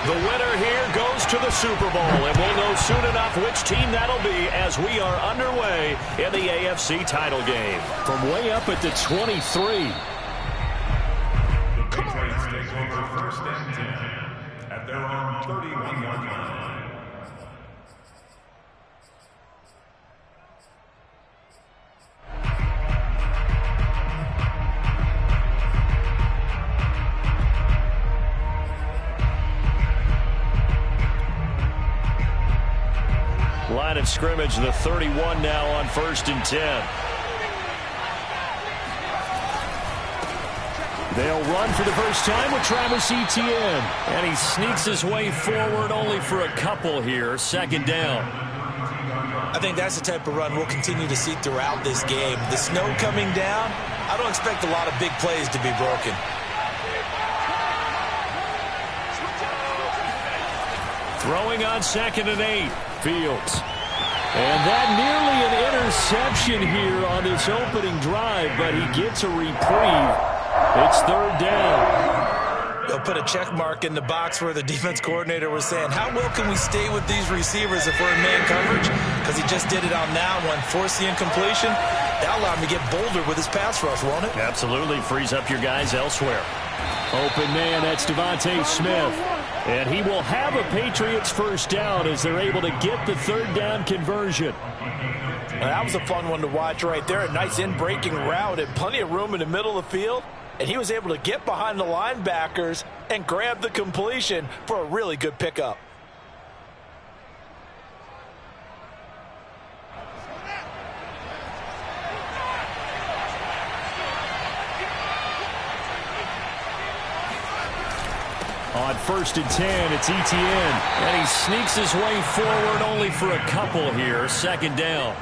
The winner here goes to the Super Bowl, and we'll know soon enough which team that'll be as we are underway in the AFC title game. From way up at the 23. The Patriots take over first and 10 at their own 31-yard line. Line of scrimmage, the 31 now on first and 10. They'll run for the first time with Travis Etienne. And he sneaks his way forward only for a couple here. Second down. I think that's the type of run we'll continue to see throughout this game. The snow coming down, I don't expect a lot of big plays to be broken. Throwing on second and 8. Fields. And that nearly an interception here on this opening drive, but he gets a reprieve. It's third down. They'll put a check mark in the box where the defense coordinator was saying, how well can we stay with these receivers if we're in man coverage? Because he just did it on that one. Force the incompletion. That'll allow him to get bolder with his pass rush, won't it? Absolutely. Frees up your guys elsewhere. Open man, that's Devontae Smith. And he will have a Patriots first down as they're able to get the third down conversion. Now, that was a fun one to watch right there. A nice in-breaking route and plenty of room in the middle of the field. And he was able to get behind the linebackers and grab the completion for a really good pickup. On first and 10, it's Etienne. And he sneaks his way forward only for a couple here. Second down.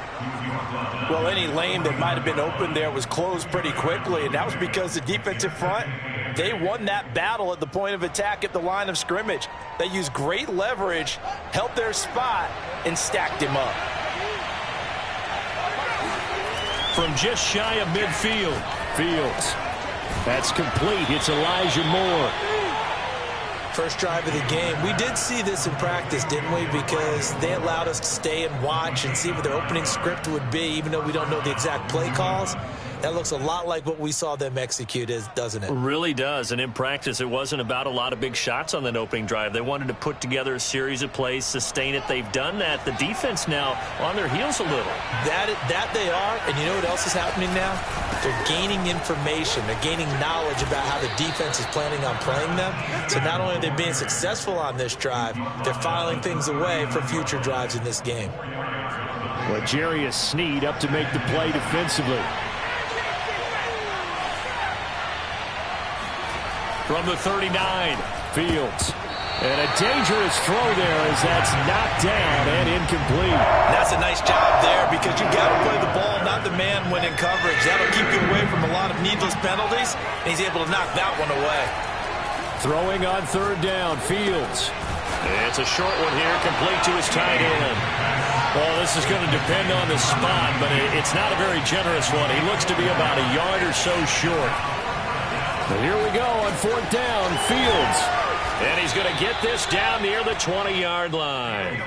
Well, any lane that might have been open there was closed pretty quickly, and that was because the defensive front, they won that battle at the point of attack at the line of scrimmage. They used great leverage, held their spot, and stacked him up. From just shy of midfield, Fields. That's complete. It's Elijah Moore. First drive of the game. We did see this in practice, didn't we? Because they allowed us to stay and watch and see what their opening script would be, even though we don't know the exact play calls. That looks a lot like what we saw them execute, doesn't it? It really does. And in practice, it wasn't about a lot of big shots on that opening drive. They wanted to put together a series of plays, sustain it. They've done that. The defense now on their heels a little. That they are. And you know what else is happening now? They're gaining information. They're gaining knowledge about how the defense is planning on playing them. So not only are they being successful on this drive, they're filing things away for future drives in this game. L'Jarius Sneed up to make the play defensively. From the 39, Fields. And a dangerous throw there as that's knocked down and incomplete. That's a nice job there because you got to play the ball, not the man when in coverage. That'll keep you away from a lot of needless penalties, and he's able to knock that one away. Throwing on third down, Fields. It's a short one here, complete to his tight end. Well, this is going to depend on the spot, but it's not a very generous one. He looks to be about a yard or so short. But here we go on fourth down, Fields. And he's going to get this down near the 20-yard line.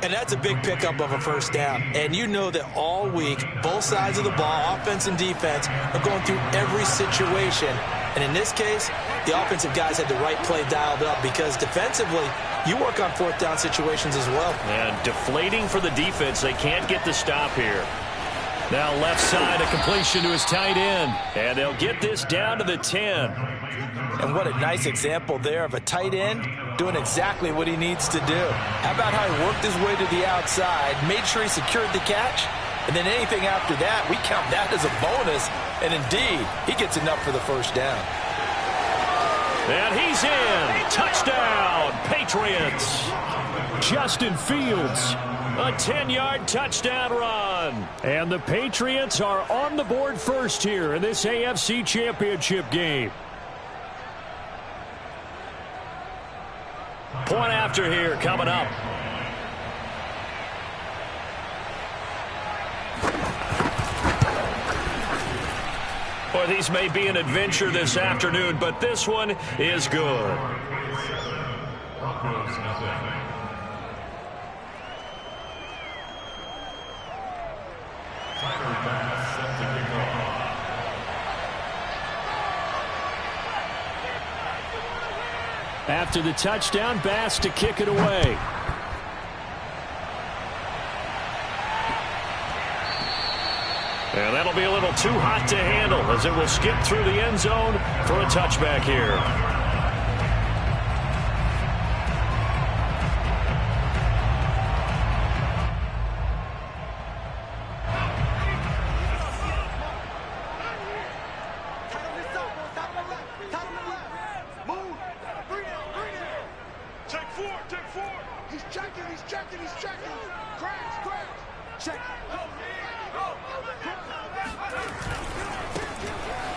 And that's a big pickup of a first down. And you know that all week, both sides of the ball, offense and defense, are going through every situation. And in this case, the offensive guys had the right play dialed up because defensively, you work on fourth down situations as well. And deflating for the defense. They can't get the stop here. Now left side, a completion to his tight end. And they'll get this down to the 10. And what a nice example there of a tight end doing exactly what he needs to do. How about how he worked his way to the outside, made sure he secured the catch, and then anything after that, we count that as a bonus. And indeed, he gets enough for the first down. And he's in. Touchdown, Patriots. Justin Fields. A 10-yard touchdown run. And the Patriots are on the board first here in this AFC Championship game. Point after here coming up. Boy, these may be an adventure this afternoon, but this one is good. Broncos nothing. Tyler Bass set to kick off. After the touchdown, Bass to kick it away. And that'll be a little too hot to handle as it will skip through the end zone for a touchback here.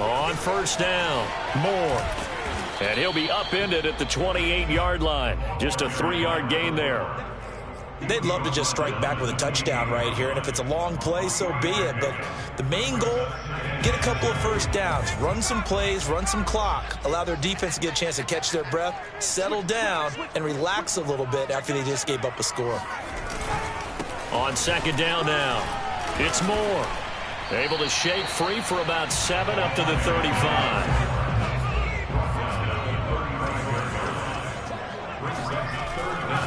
On first down, Moore. And he'll be upended at the 28-yard line. Just a 3-yard gain there. They'd love to just strike back with a touchdown right here, and if it's a long play, so be it. But the main goal, get a couple of first downs, run some plays, run some clock, allow their defense to get a chance to catch their breath, settle down, and relax a little bit after they just gave up a score. On second down now, it's Moore. Able to shake free for about 7 up to the 35.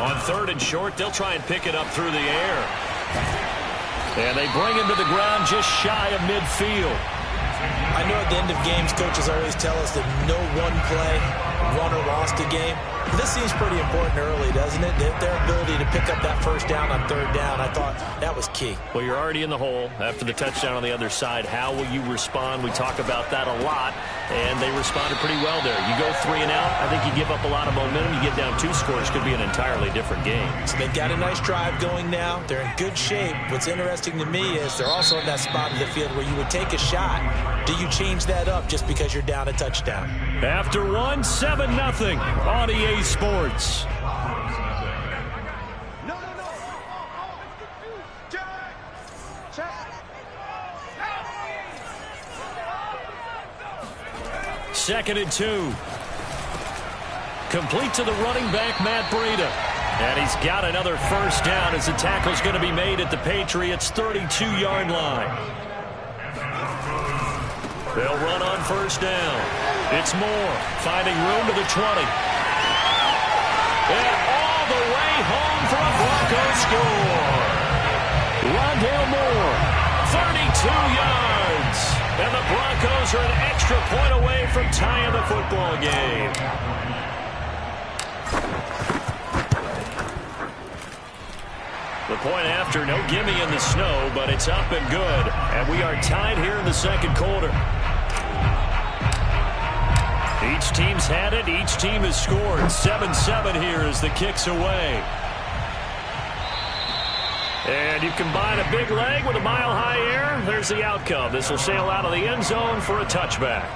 On third and short, they'll try and pick it up through the air. And they bring him to the ground just shy of midfield. I know at the end of games, coaches always tell us that no one play won or lost a game. But this seems pretty important early, doesn't it? Their ability to pick up that first down on third down, I thought that was key. Well, you're already in the hole after the touchdown on the other side. How will you respond? We talk about that a lot, and they responded pretty well there. You go 3 and out, I think you give up a lot of momentum. You get down 2 scores, could be an entirely different game. So they've got a nice drive going now. They're in good shape. What's interesting to me is they're also in that spot of the field where you would take a shot. Do you change that up just because you're down a touchdown? After 1, 7-0 on EA Sports. Second and 2. Complete to the running back, Matt Breida. And he's got another first down as the tackle's going to be made at the Patriots' 32-yard line. They'll run on first down. It's Moore finding room to the 20. And all the way home for a Broncos score. Rondale Moore, 32 yards. And the Broncos are an extra point away from tying the football game. The point after, no gimme in the snow, but it's up and good. And we are tied here in the second quarter. Each team's had it. Each team has scored. 7-7 here as the kick's away. And you combine a big leg with a mile-high air. There's the outcome. This will sail out of the end zone for a touchback.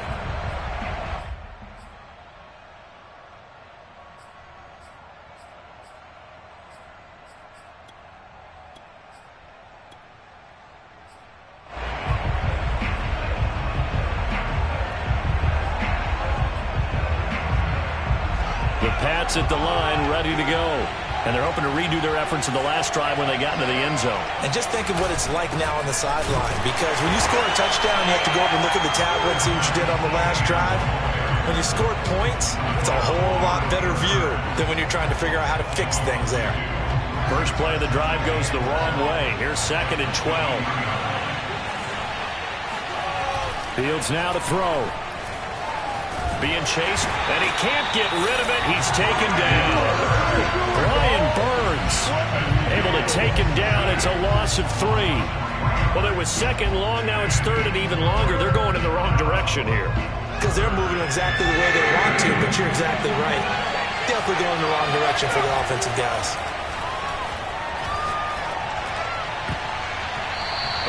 The Pats at the line, ready to go. And they're hoping to redo their efforts in the last drive when they got into the end zone. And just think of what it's like now on the sideline. Because when you score a touchdown, you have to go over and look at the tablet and see what you did on the last drive. When you scored points, it's a whole lot better view than when you're trying to figure out how to fix things there. First play of the drive goes the wrong way. Here's second and 12. Fields now to throw. Being chased, and he can't get rid of it. He's taken down. Brian Burns able to take him down. It's a loss of 3. Well, it was second long. Now it's third and even longer. They're going in the wrong direction here. Because they're moving exactly the way they want to, but you're exactly right. Definitely going in the wrong direction for the offensive guys.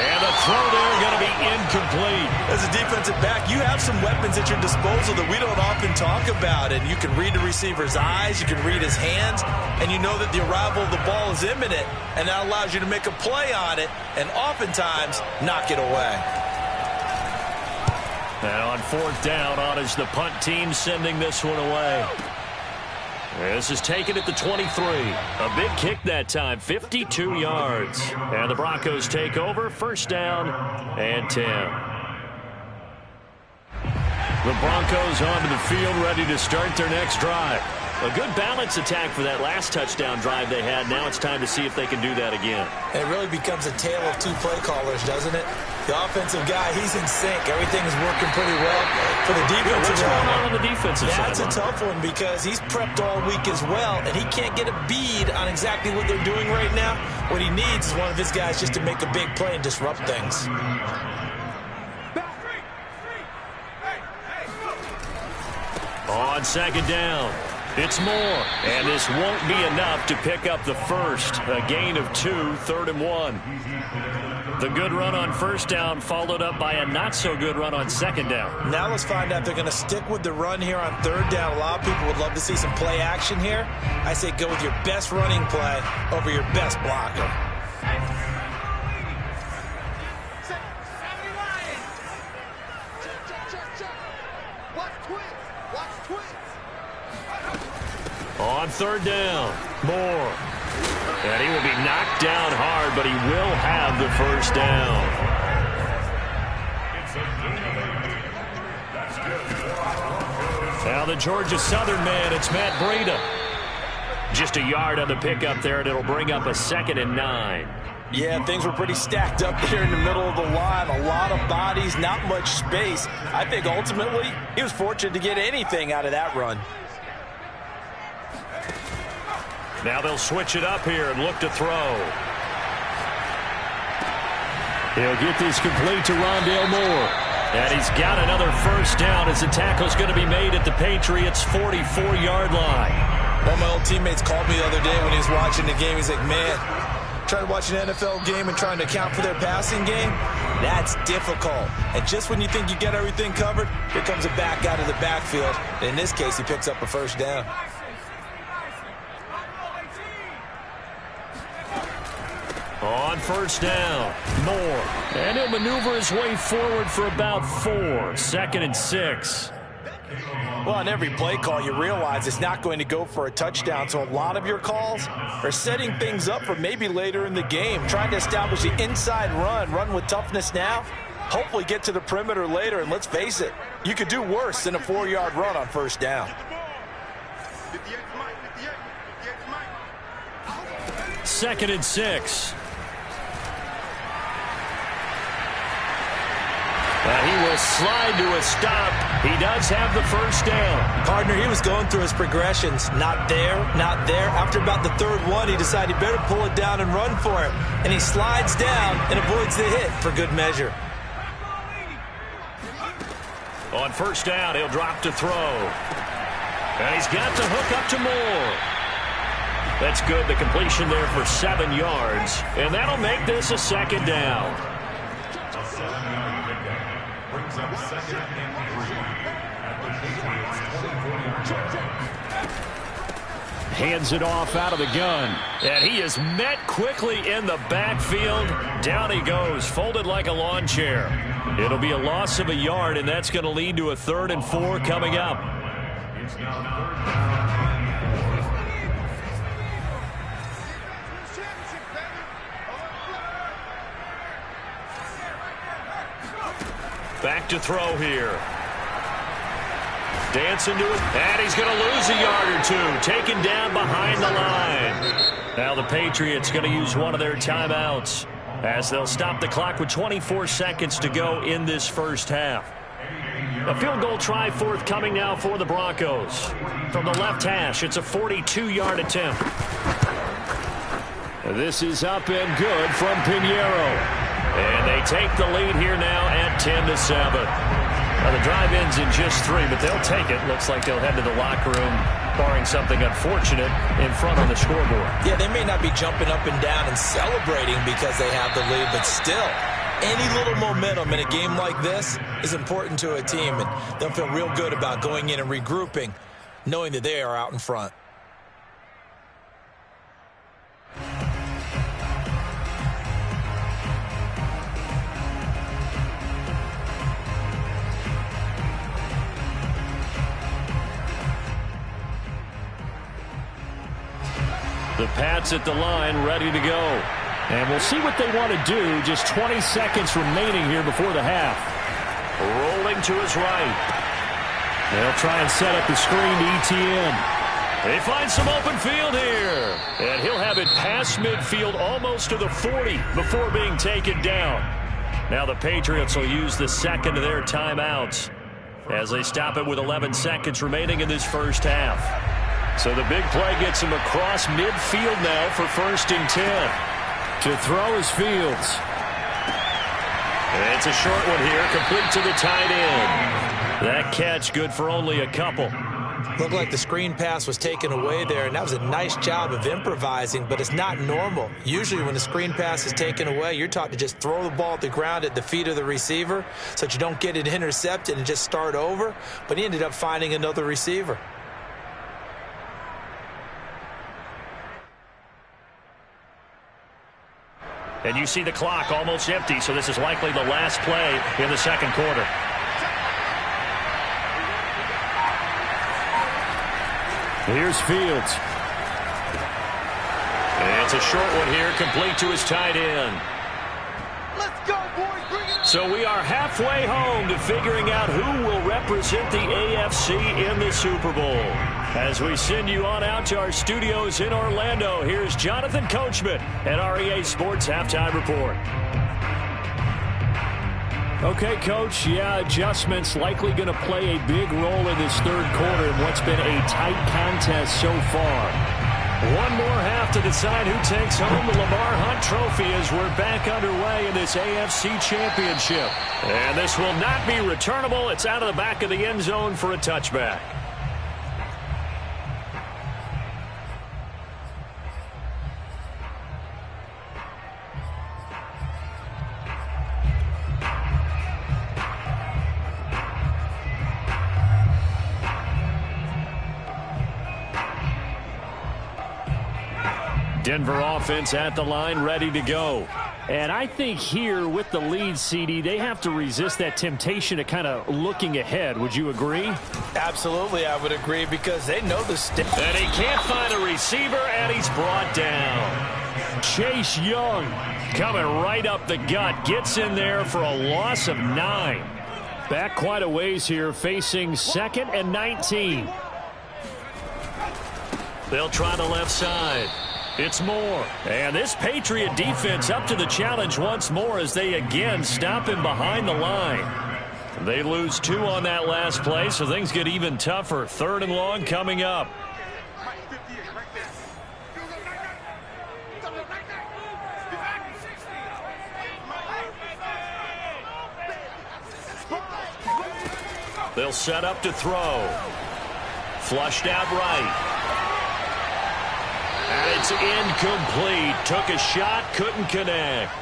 And the throw there going to be incomplete. As a defensive back, you have some weapons at your disposal that we don't often talk about. And you can read the receiver's eyes, you can read his hands, and you know that the arrival of the ball is imminent. And that allows you to make a play on it and oftentimes knock it away. And on fourth down, on is the punt team sending this one away. This is taken at the 23. A big kick that time, 52 yards. And the Broncos take over, first down and 10. The Broncos onto the field, ready to start their next drive. A good balance attack for that last touchdown drive they had. Now it's time to see if they can do that again. It really becomes a tale of two play callers, doesn't it? The offensive guy, he's in sync. Everything is working pretty well. For the defensive what's going on the defensive side? That's a tough one because he's prepped all week as well, and he can't get a bead on exactly what they're doing right now. What he needs is one of his guys just to make a big play and disrupt things. On second down, it's Moore, and this won't be enough to pick up the first. A gain of 2, 3rd and 1. The good run on first down followed up by a not-so-good run on second down. Now let's find out if they're going to stick with the run here on third down. A lot of people would love to see some play action here. I say go with your best running play over your best blocker. On third down, Moore. And he will be knocked down hard, but he will have the first down. Now the Georgia Southern man, it's Matt Breida. Just a yard on the pickup there, and it'll bring up a 2nd and 9. Yeah, things were pretty stacked up there in the middle of the line. A lot of bodies, not much space. I think ultimately he was fortunate to get anything out of that run. Now they'll switch it up here and look to throw. He'll get this complete to Rondale Moore. And he's got another first down as the tackle's going to be made at the Patriots' 44-yard line. One of my old teammates called me the other day when he was watching the game. He's like, man, trying to watch an NFL game and trying to account for their passing game, that's difficult. And just when you think you get everything covered, here comes a back out of the backfield. And in this case, he picks up a first down. On first down, Moore. And he'll maneuver his way forward for about 4. 2nd and 6. Well, on every play call, you realize it's not going to go for a touchdown. So a lot of your calls are setting things up for maybe later in the game, trying to establish the inside run with toughness now, hopefully get to the perimeter later. And let's face it, you could do worse than a 4-yard run on first down. 2nd and 6. He will slide to a stop. He does have the first down. Partner, he was going through his progressions. Not there, not there. After about the third one, he decided he better pull it down and run for it. And he slides down and avoids the hit for good measure. On first down, he'll drop to throw. And he's got to hook up to Moore. That's good. The completion there for 7 yards. And that'll make this a 2nd down. Brings up 2nd and 3 at the Patriots' 24-yard line. Hands it off out of the gun. And he is met quickly in the backfield. Down he goes, folded like a lawn chair. It'll be a loss of a yard, and that's going to lead to a 3rd and 4 coming up. It's now 3rd down. Back to throw here. Dancing to it, and he's going to lose a yard or 2. Taken down behind the line. Now the Patriots going to use one of their timeouts as they'll stop the clock with 24 seconds to go in this first half. A field goal try forthcoming now for the Broncos. From the left hash, it's a 42-yard attempt. This is up and good from Pinheiro. And they take the lead here now at 10-7. Now the drive ends in just 3, but they'll take it. Looks like they'll head to the locker room, barring something unfortunate in front on the scoreboard. Yeah, they may not be jumping up and down and celebrating because they have the lead, but still, any little momentum in a game like this is important to a team, and they'll feel real good about going in and regrouping, knowing that they are out in front. The Pats at the line, ready to go. And we'll see what they want to do. Just 20 seconds remaining here before the half. Rolling to his right. They'll try and set up the screen to ETN. They find some open field here. And he'll have it past midfield almost to the 40 before being taken down. Now the Patriots will use the second of their timeouts as they stop it with 11 seconds remaining in this first half. So the big play gets him across midfield now for 1st and 10. To throw is Fields. It's a short one here, complete to the tight end. That catch good for only a couple. Looked like the screen pass was taken away there, and that was a nice job of improvising, but it's not normal. Usually when the screen pass is taken away, you're taught to just throw the ball at the ground at the feet of the receiver so that you don't get it intercepted and just start over, but he ended up finding another receiver. And you see the clock almost empty, so this is likely the last play in the second quarter. Here's Fields. It's a short one here, complete to his tight end. Let's go, boys. Bring it. So we are halfway home to figuring out who will represent the AFC in the Super Bowl. As we send you on out to our studios in Orlando, here's Jonathan Coachman at REA Sports Halftime Report. Okay, Coach, adjustments likely going to play a big role in this third quarter in what's been a tight contest so far. One more half to decide who takes home the Lamar Hunt Trophy as we're back underway in this AFC Championship. And this will not be returnable. It's out of the back of the end zone for a touchback. Denver offense at the line, ready to go. And I think here with the lead, CD, they have to resist that temptation to kind of looking ahead. Would you agree? Absolutely, I would agree, because they know the stick. And he can't find a receiver, and he's brought down. Chase Young coming right up the gut. Gets in there for a loss of 9. Back quite a ways here, facing 2nd and 19. They'll try the left side. It's Moore. And this Patriot defense up to the challenge once more as they again stop him behind the line. They lose 2 on that last play, so things get even tougher. 3rd and long coming up. They'll set up to throw. Flushed out right. And it's incomplete. Took a shot, couldn't connect.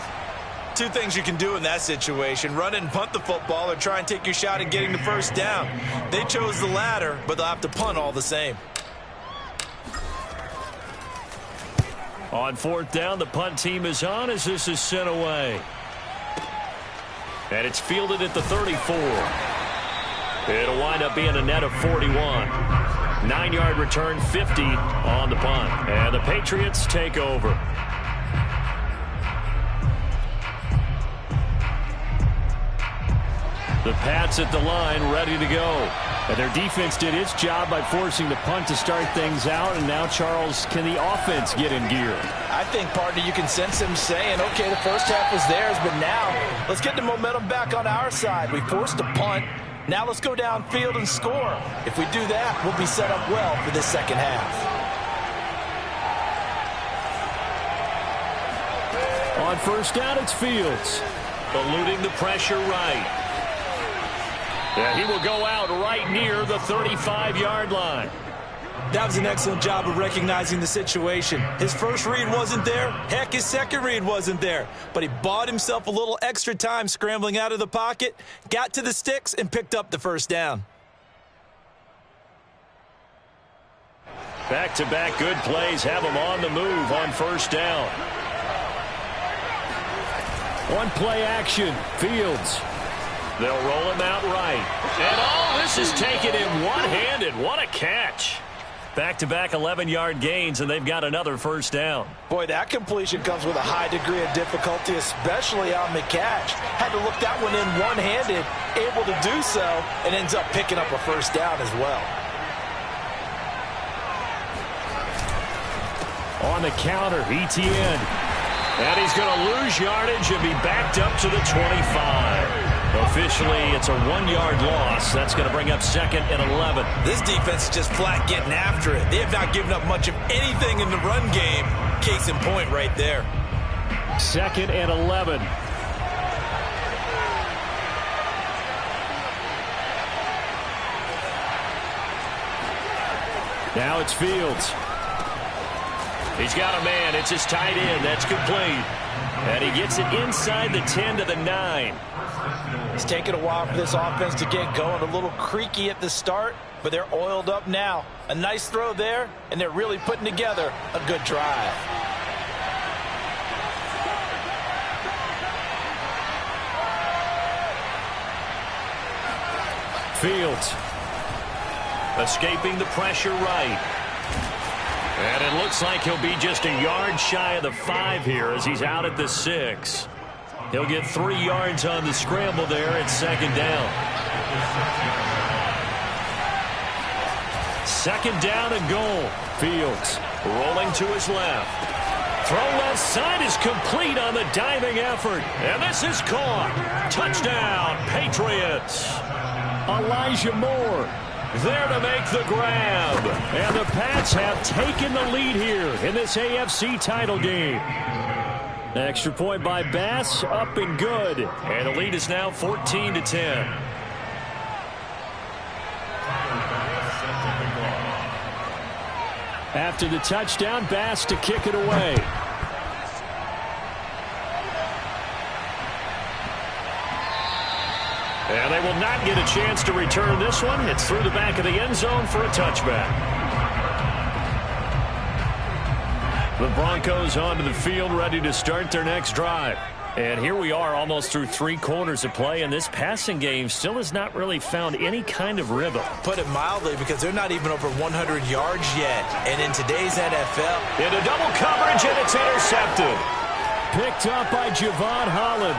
2 things you can do in that situation: run it and punt the football, or try and take your shot at getting the first down. They chose the latter, but they'll have to punt all the same. On 4th down, the punt team is on as this is sent away. And it's fielded at the 34. It'll wind up being a net of 41. 9-yard return, 50 on the punt. And the Patriots take over. The Pats at the line, ready to go. And their defense did its job by forcing the punt to start things out. And now, Charles, can the offense get in gear? I think, partner, you can sense him saying, okay, the first half was theirs, but now let's get the momentum back on our side. We forced a punt. Now let's go downfield and score. If we do that, we'll be set up well for this second half. On 1st down, it's Fields. Eluding the pressure right. And he will go out right near the 35-yard line. That was an excellent job of recognizing the situation. His first read wasn't there. Heck, his second read wasn't there. But he bought himself a little extra time scrambling out of the pocket, got to the sticks, and picked up the first down. Back-to-back good plays have him on the move on 1st down. One play action, Fields. They'll roll him out right. And this is taken in one-handed. What a catch. Back-to-back 11-yard gains, and they've got another first down. Boy, that completion comes with a high degree of difficulty, especially on the catch. Had to look that one in one-handed, able to do so, and ends up picking up a first down as well. On the counter, Etienne. And he's going to lose yardage and be backed up to the 25. Officially, it's a 1-yard loss. That's going to bring up 2nd and 11. This defense is just flat getting after it. They have not given up much of anything in the run game. Case in point right there. 2nd and 11. Now it's Fields. He's got a man. It's his tight end. That's complete. And he gets it inside the 10 to the 9. It's taken a while for this offense to get going. A little creaky at the start, but they're oiled up now. A nice throw there, and they're really putting together a good drive. Fields escaping the pressure right. And it looks like he'll be just a yard shy of the 5 here as he's out at the 6. He'll get 3 yards on the scramble there at 2nd down. 2nd down and goal. Fields rolling to his left. Throw left side is complete on the diving effort. And this is caught. Touchdown, Patriots. Elijah Moore there to make the grab. And the Pats have taken the lead here in this AFC title game. Extra point by Bass, up and good. And the lead is now 14-10. After the touchdown, Bass to kick it away. And they will not get a chance to return this one. It's through the back of the end zone for a touchback. The Broncos onto the field, ready to start their next drive. And here we are almost through 3 quarters of play, and this passing game still has not really found any kind of rhythm. Put it mildly, because they're not even over 100 yards yet. And in today's NFL, into double coverage, and it's intercepted. Picked up by Javon Holland.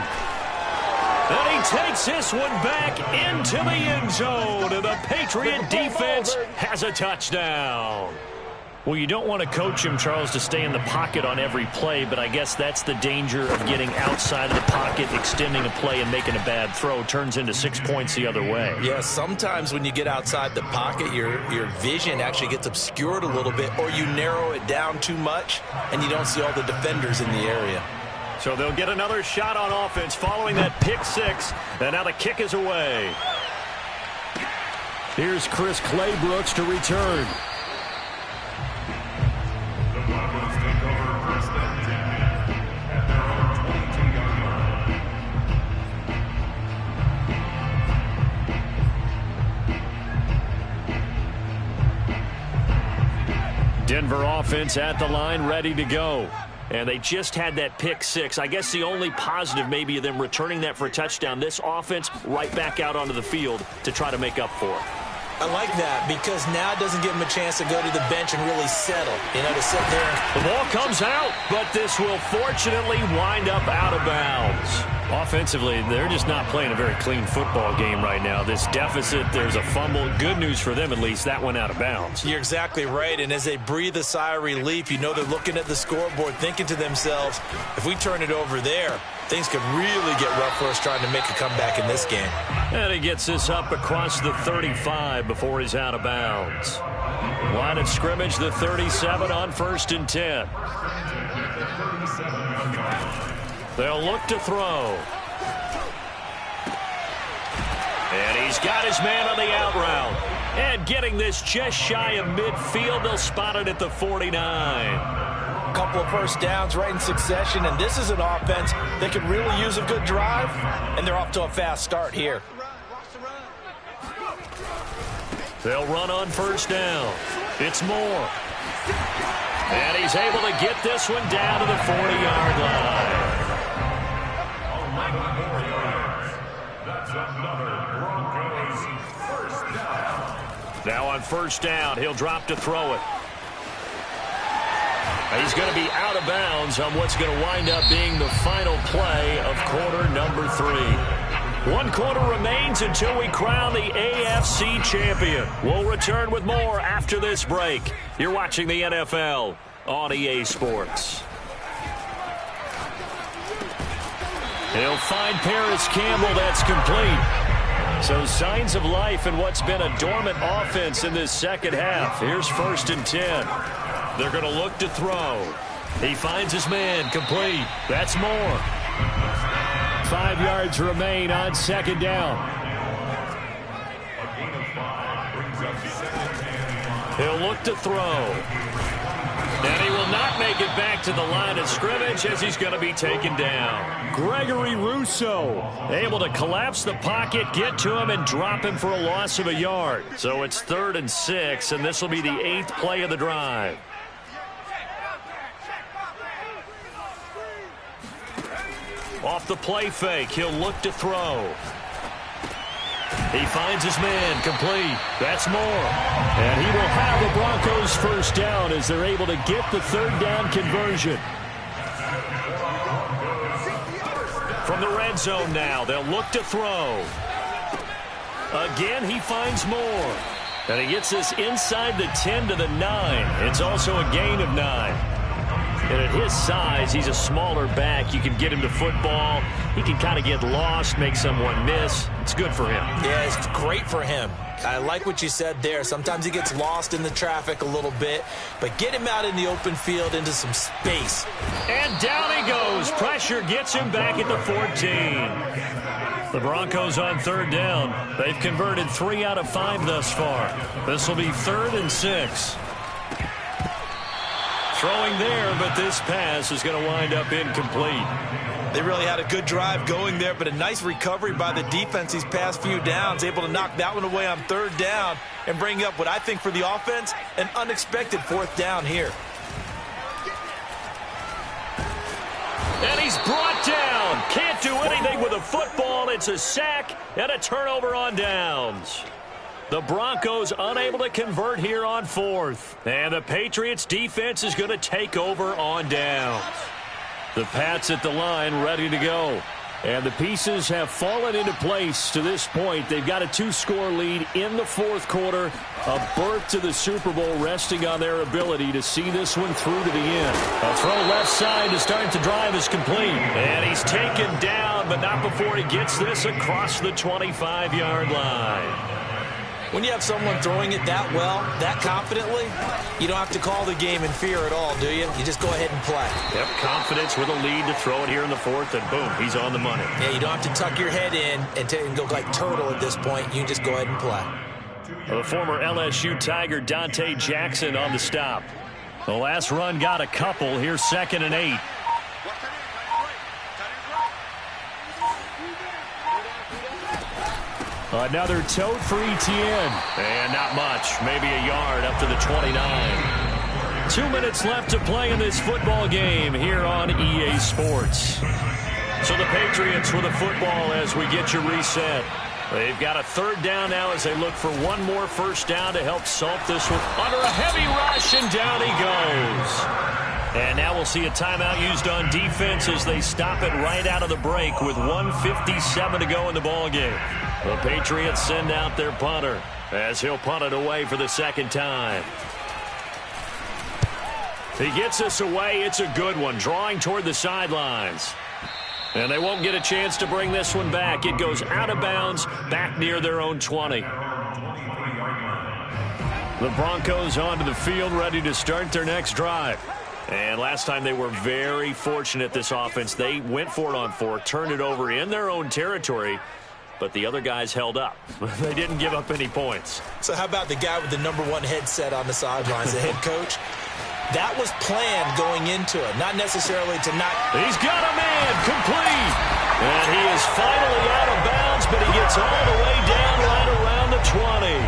And he takes this one back into the end zone, and the Patriot defense has a touchdown. Well, you don't want to coach him, Charles, to stay in the pocket on every play, but I guess that's the danger of getting outside of the pocket, extending a play, and making a bad throw. Turns into 6 points the other way. Yeah, sometimes when you get outside the pocket, your vision actually gets obscured a little bit, or you narrow it down too much, and you don't see all the defenders in the area. So they'll get another shot on offense following that pick 6, and now the kick is away. Here's Chris Claybrooks to return. Denver offense at the line, ready to go. And they just had that pick 6. I guess the only positive maybe of them returning that for a touchdown. This offense right back out onto the field to try to make up for it. I like that, because now it doesn't give them a chance to go to the bench and really settle. You know, to sit there. The ball comes out, but this will fortunately wind up out of bounds. Offensively, they're just not playing a very clean football game right now. This deficit, there's a fumble. Good news for them, at least. That went out of bounds. You're exactly right, and as they breathe a sigh of relief, you know they're looking at the scoreboard, thinking to themselves, if we turn it over there, things could really get rough for us trying to make a comeback in this game. And he gets this up across the 35 before he's out of bounds. Line of scrimmage, the 37 on 1st and 10. They'll look to throw. And he's got his man on the out route. And getting this just shy of midfield, they'll spot it at the 49. A couple of first downs right in succession, and this is an offense that could really use a good drive, and they're off to a fast start here. They'll run on 1st down. It's Moore. And he's able to get this one down to the 40-yard line. That's another Broncos first down. Now on first down, he'll drop to throw it. He's going to be out of bounds on what's going to wind up being the final play of quarter number 3. 1 quarter remains until we crown the AFC champion. We'll return with more after this break. You're watching the NFL on EA Sports. He'll find Paris Campbell. That's complete. So signs of life in what's been a dormant offense in this second half. Here's 1st and 10. They're going to look to throw. He finds his man. Complete. That's more. 5 yards remain on 2nd down. He'll look to throw. And he will not make it back to the line of scrimmage as he's going to be taken down. Gregory Rousseau able to collapse the pocket, get to him, and drop him for a loss of a yard. So it's 3rd and 6, and this will be the 8th play of the drive. Off the play fake, he'll look to throw. He finds his man. Complete. That's more. And he will have the Broncos first down as they're able to get the 3rd down conversion. From the red zone now, they'll look to throw. Again, he finds more. And he gets this inside the 10 to the 9. It's also a gain of 9. And at his size, he's a smaller back. You can get him to football. He can kind of get lost, make someone miss. It's good for him. Yeah, it's great for him. I like what you said there. Sometimes he gets lost in the traffic a little bit, but get him out in the open field into some space. And down he goes. Pressure gets him back at the 14. The Broncos on 3rd down. They've converted 3 out of 5 thus far. This will be 3rd and 6. Throwing there, but this pass is going to wind up incomplete. They really had a good drive going there, but a nice recovery by the defense these past few downs, able to knock that one away on 3rd down and bring up what I think for the offense, an unexpected 4th down here. And he's brought down. Can't do anything with a football. It's a sack and a turnover on downs. The Broncos unable to convert here on 4th. And the Patriots defense is going to take over on downs. The Pats at the line ready to go. And the pieces have fallen into place to this point. They've got a 2-score lead in the 4th quarter. A berth to the Super Bowl resting on their ability to see this one through to the end. A throw left side to start the drive is complete. And he's taken down, but not before he gets this across the 25-yard line. When you have someone throwing it that well, that confidently, you don't have to call the game in fear at all, do you? You just go ahead and play. Yep, confidence with a lead to throw it here in the 4th, and boom, he's on the money. Yeah, you don't have to tuck your head in and go like turtle at this point. You just go ahead and play. The former LSU Tiger Dante Jackson on the stop. The last run got a couple. Here's 2nd and 8. Another tote for Etienne. And not much. Maybe a yard up to the 29. 2 minutes left to play in this football game here on EA Sports. So the Patriots with a football as we get you reset. They've got a 3rd down now as they look for one more first down to help salt this one. Under a heavy rush, and down he goes. And now we'll see a timeout used on defense as they stop it right out of the break with 1:57 to go in the ballgame. The Patriots send out their punter as he'll punt it away for the 2nd time. He gets this away. It's a good one, drawing toward the sidelines. And they won't get a chance to bring this one back. It goes out of bounds back near their own 20. The Broncos onto the field ready to start their next drive. And last time they were very fortunate, this offense. They went for it on 4, turned it over in their own territory, but the other guys held up. They didn't give up any points. So how about the guy with the #1 headset on the sidelines, the head coach? That was planned going into it, not necessarily to not. He's got a man, complete. And he is finally out of bounds, but he gets all the way down right around the 20.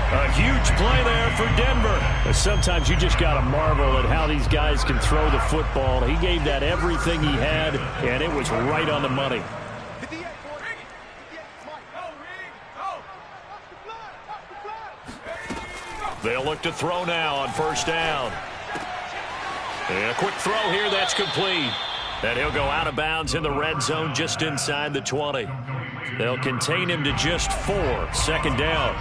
A huge play there for Denver. Sometimes you just got to marvel at how these guys can throw the football. He gave that everything he had, and it was right on the money. They'll look to throw now on first down. And a quick throw here, that's complete. And he'll go out of bounds in the red zone just inside the 20. They'll contain him to just 4, second down.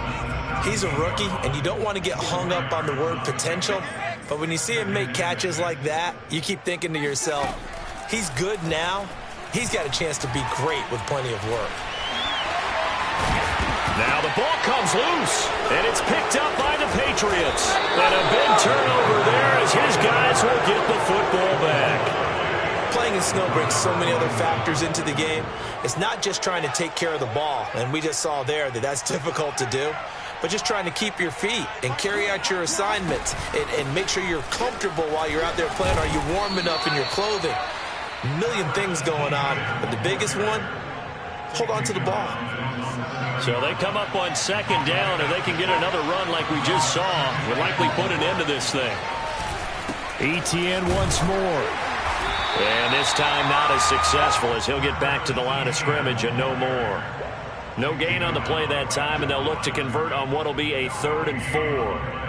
He's a rookie, and you don't want to get hung up on the word potential. But when you see him make catches like that, you keep thinking to yourself, he's good now. He's got a chance to be great with plenty of work. Now the ball comes loose, and it's picked up by the Patriots. And a big turnover there as his guys will get the football back. Playing in snow brings so many other factors into the game. It's not just trying to take care of the ball, and we just saw there that that's difficult to do, but just trying to keep your feet and carry out your assignments and make sure you're comfortable while you're out there playing. Are you warm enough in your clothing? A million things going on, but the biggest one, hold on to the ball. So they come up on second down, and they can get another run like we just saw. Would likely put an end to this thing. Etienne once more. And this time not as successful as he'll get back to the line of scrimmage and no more. No gain on the play that time, and they'll look to convert on what will be a 3rd and 4.